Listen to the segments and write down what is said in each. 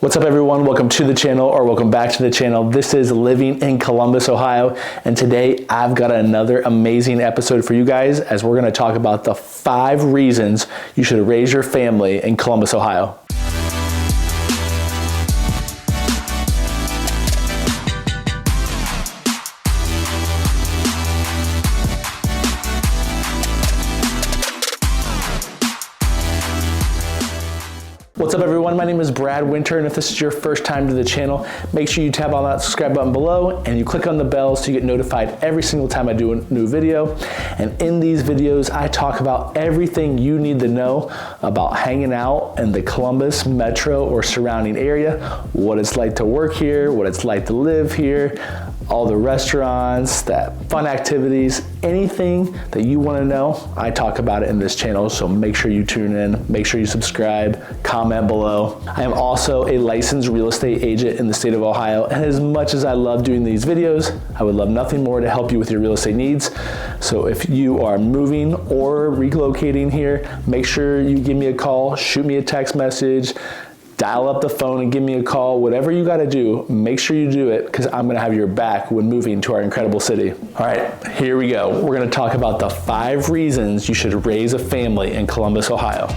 What's up everyone? Welcome to the channel, or welcome back to the channel. This is Living in Columbus, Ohio, and today I've got another amazing episode for you guys as we're going to talk about the 5 reasons you should raise your family in Columbus, Ohio. What's up everyone, my name is Brad Winter, and if this is your first time to the channel, make sure you tap on that subscribe button below and you click on the bell so you get notified every single time I do a new video. And in these videos, I talk about everything you need to know about hanging out in the Columbus metro or surrounding area, what it's like to work here, what it's like to live here, all the restaurants, fun activities, anything that you want to know, I talk about it in this channel, so make sure you tune in, make sure you subscribe, comment below. I am also a licensed real estate agent in the state of Ohio, and as much as I love doing these videos, I would love nothing more to help you with your real estate needs. So if you are moving or relocating here, make sure you give me a call, shoot me a text message, dial up the phone and give me a call. Whatever you got to do, make sure you do it, because I'm going to have your back when moving to our incredible city. All right, here we go. We're going to talk about the 5 reasons you should raise a family in Columbus, Ohio.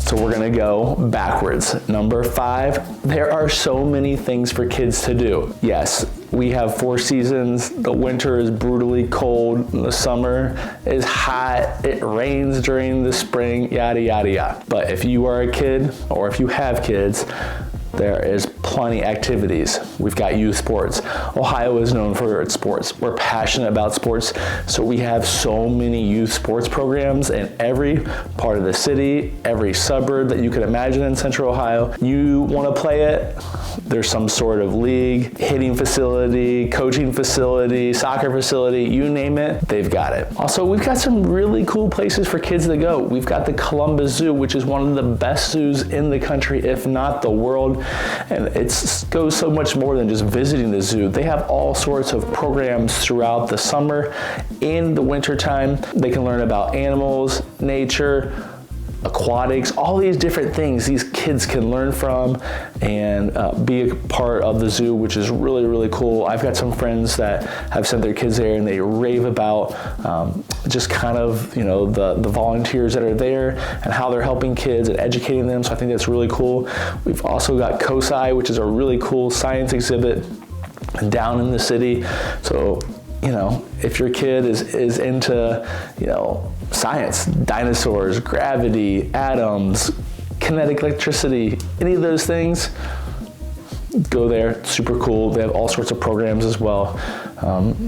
So we're gonna go backwards. Number 5, there are so many things for kids to do. Yes, we have 4 seasons. The winter is brutally cold. The summer is hot. It rains during the spring, yada, yada, yada. But if you are a kid, or if you have kids, there is plenty activities. We've got youth sports. Ohio is known for its sports. We're passionate about sports, so we have so many youth sports programs in every part of the city, every suburb that you could imagine in Central Ohio. You want to play it, there's some sort of league, hitting facility, coaching facility, soccer facility, you name it, they've got it. Also, we've got some really cool places for kids to go. We've got the Columbus Zoo, which is one of the best zoos in the country, if not the world. And it goes so much more than just visiting the zoo. They have all sorts of programs throughout the summer and the winter time. They can learn about animals, nature, aquatics, all these different things these kids can learn from and be a part of the zoo, which is really, really cool. I've got some friends that have sent their kids there and they rave about just kind of, you know, the volunteers that are there and how they're helping kids and educating them. So I think that's really cool. We've also got COSI, which is a really cool science exhibit down in the city. So, you know, if your kid is into, you know, science, dinosaurs, gravity, atoms, kinetic electricity, any of those things, go there. Super cool. They have all sorts of programs as well.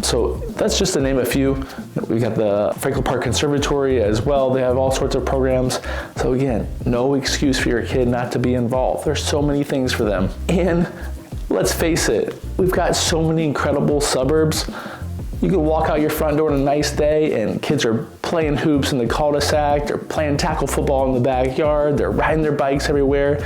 So that's just to name a few. We got the Franklin Park Conservatory as well. They have all sorts of programs. So again, no excuse for your kid not to be involved. There's so many things for them. And let's face it, we've got so many incredible suburbs. You can walk out your front door on a nice day and kids are playing hoops in the cul-de-sac, they're playing tackle football in the backyard, they're riding their bikes everywhere.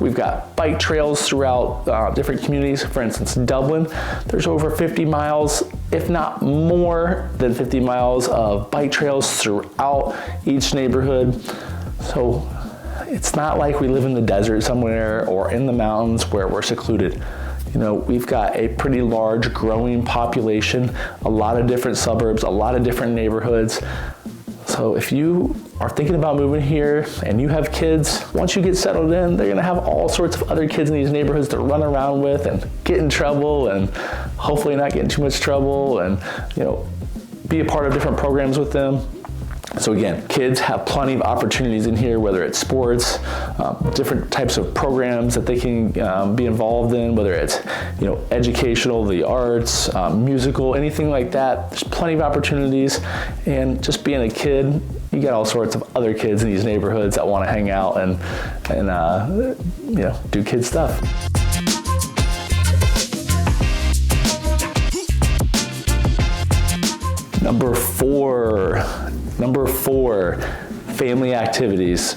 We've got bike trails throughout different communities. For instance, Dublin, there's over 50 miles, if not more than 50 miles of bike trails throughout each neighborhood. So it's not like we live in the desert somewhere or in the mountains where we're secluded. You know, we've got a pretty large growing population, a lot of different suburbs, a lot of different neighborhoods. So if you are thinking about moving here and you have kids, once you get settled in, they're gonna have all sorts of other kids in these neighborhoods to run around with and get in trouble and hopefully not get in too much trouble and, you know, be a part of different programs with them. So again, kids have plenty of opportunities in here, whether it's sports, different types of programs that they can be involved in, whether it's, you know, educational, the arts, musical, anything like that. There's plenty of opportunities, and just being a kid, you got all sorts of other kids in these neighborhoods that want to hang out and you know, do kid stuff. Number four, family activities.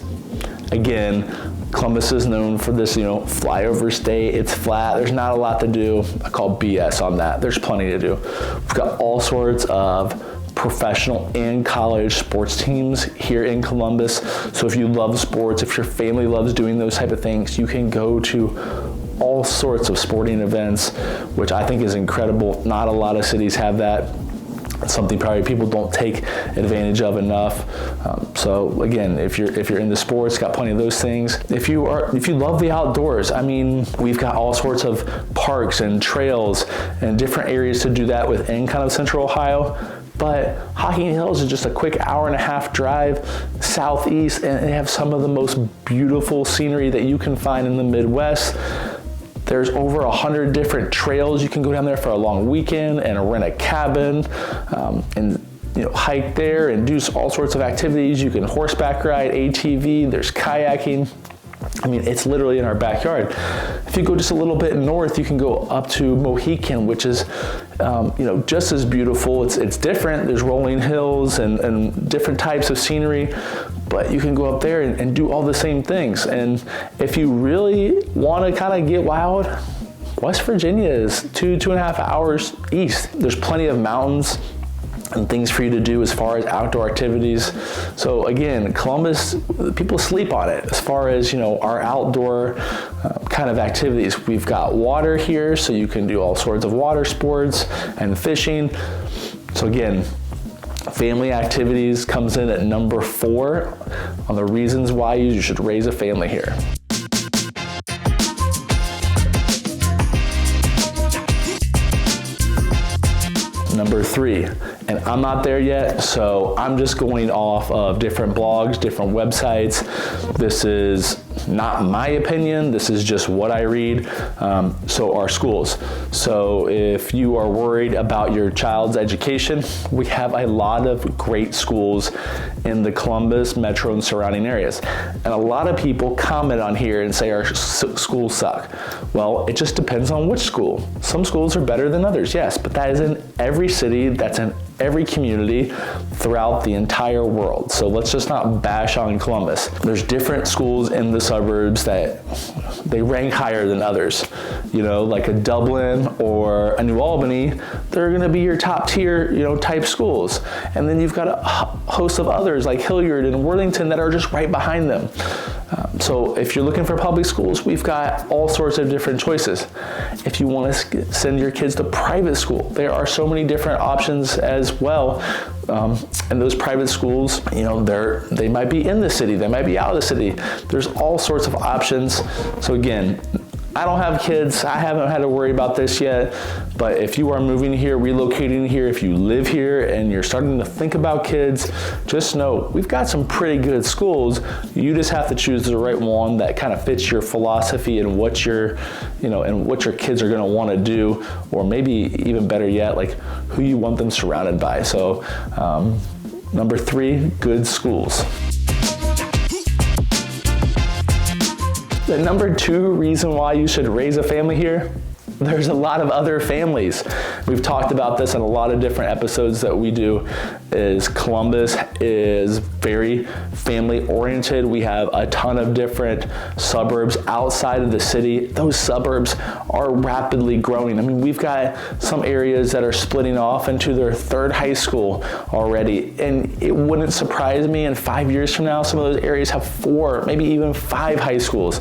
Again, Columbus is known for this, flyover state. It's flat. There's not a lot to do. I call BS on that. There's plenty to do. We've got all sorts of professional and college sports teams here in Columbus. So if you love sports, if your family loves doing those type of things, you can go to all sorts of sporting events, which I think is incredible. Not a lot of cities have that. It's something probably people don't take advantage of enough. So again, if you're into sports, got plenty of those things. If you love the outdoors, we've got all sorts of parks and trails and different areas to do that within kind of Central Ohio. But Hocking Hills is just a quick hour-and-a-half drive southeast, and they have some of the most beautiful scenery that you can find in the Midwest. There's over 100 different trails. You can go down there for a long weekend and rent a cabin and hike there and do all sorts of activities. You can horseback ride, ATV, there's kayaking. It's literally in our backyard. If you go just a little bit north, you can go up to Mohican, which is, just as beautiful. It's different. There's rolling hills and different types of scenery, but you can go up there and do all the same things. And if you really want to kind of get wild, West Virginia is 2.5 hours east. There's plenty of mountains and things for you to do as far as outdoor activities. So again, Columbus, people sleep on it as far as, our outdoor kind of activities. We've got water here, so you can do all sorts of water sports and fishing. So again, family activities comes in at number 4 on the reasons why you should raise a family here. Number 3, and I'm not there yet, so I'm just going off of different blogs, different websites. This is not my opinion, this is just what I read. So our schools. So if you are worried about your child's education, we have a lot of great schools in the Columbus metro and surrounding areas. And a lot of people comment on here and say our schools suck. Well, it just depends on which school. Some schools are better than others, yes, but that is in every city, that's in every community throughout the entire world. So let's just not bash on Columbus. There's different schools in the suburbs that they rank higher than others. Like a Dublin or a New Albany, they're gonna be your top tier, type schools. And then you've got a host of others like Hilliard and Worthington that are just right behind them. So if you're looking for public schools, we've got all sorts of different choices. If you want to send your kids to private school, there are so many different options as well. And those private schools, they might be in the city, they might be out of the city. There's all sorts of options. So again, I don't have kids, I haven't had to worry about this yet, but if you are moving here, relocating here, if you live here and you're starting to think about kids, just know we've got some pretty good schools. You just have to choose the right one that kind of fits your philosophy and what your kids are gonna wanna do, or maybe even better yet, like who you want them surrounded by. So number 3, good schools. The number 2 reason why you should raise a family here, there's a lot of other families. We've talked about this in a lot of different episodes that we do, is Columbus is very family oriented. We have a ton of different suburbs outside of the city. Those suburbs are rapidly growing. We've got some areas that are splitting off into their 3rd high school already. And it wouldn't surprise me in 5 years from now, some of those areas have 4, maybe even 5 high schools.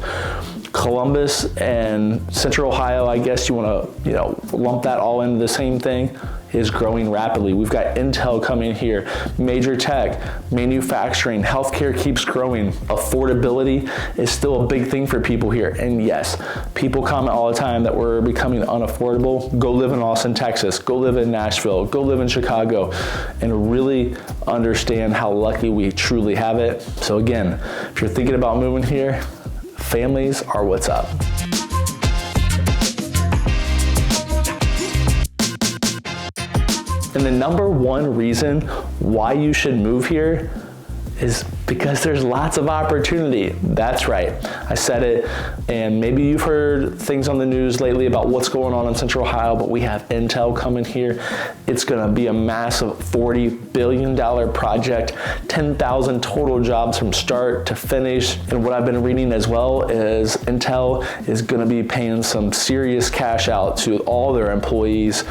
Columbus and Central Ohio, I guess you want to, lump that all into the same thing, is growing rapidly. We've got Intel coming here, major tech, manufacturing, healthcare keeps growing. Affordability is still a big thing for people here. And yes, people comment all the time that we're becoming unaffordable. Go live in Austin, Texas, go live in Nashville, go live in Chicago, and really understand how lucky we truly have it. So again, if you're thinking about moving here, families are what's up. And the number 1 reason why you should move here is because there's lots of opportunity. That's right. I said it, and maybe you've heard things on the news lately about what's going on in Central Ohio, but we have Intel coming here. It's gonna be a massive $40 billion project, 10,000 total jobs from start to finish. And what I've been reading as well is Intel is gonna be paying some serious cash out to all their employees,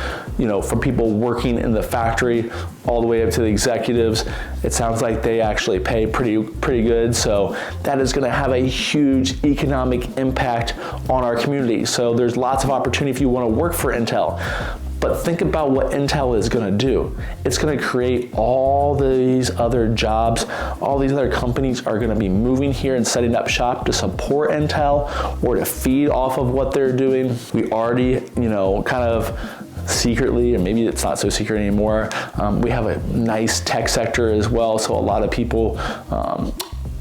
from people working in the factory all the way up to the executives. It sounds like they actually pay pretty good. So that is gonna have a huge economic impact on our community. So there's lots of opportunity if you wanna work for Intel. But think about what Intel is gonna do. It's gonna create all these other jobs. All these other companies are gonna be moving here and setting up shop to support Intel or to feed off of what they're doing. We already, kind of secretly, and maybe it's not so secret anymore, we have a nice tech sector as well. So a lot of people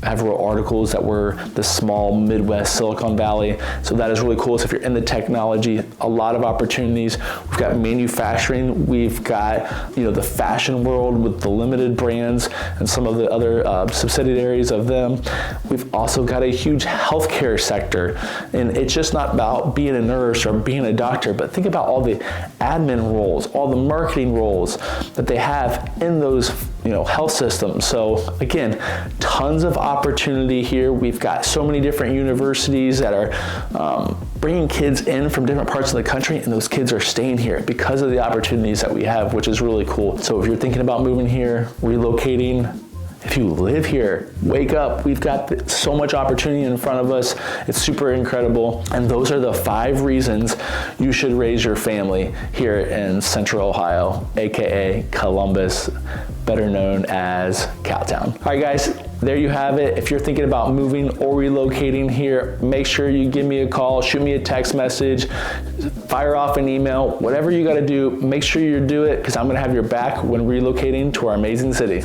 have wrote articles that we're the small Midwest Silicon Valley. So that is really cool. So if you're in the technology, a lot of opportunities. We've got manufacturing. We've got, the fashion world with the limited brands and some of the other subsidiaries of them. We've also got a huge healthcare sector. And it's just not about being a nurse or being a doctor, but think about all the admin roles, all the marketing roles that they have in those health systems. So again, tons of opportunity here. We've got so many different universities that are bringing kids in from different parts of the country, and those kids are staying here because of the opportunities that we have, which is really cool. So if you're thinking about moving here, relocating, if you live here, wake up. We've got so much opportunity in front of us. It's super incredible. And those are the 5 reasons you should raise your family here in Central Ohio, AKA Columbus, better known as Cowtown. All right, guys, there you have it. If you're thinking about moving or relocating here, make sure you give me a call, shoot me a text message, fire off an email, whatever you gotta do, make sure you do it, because I'm gonna have your back when relocating to our amazing city.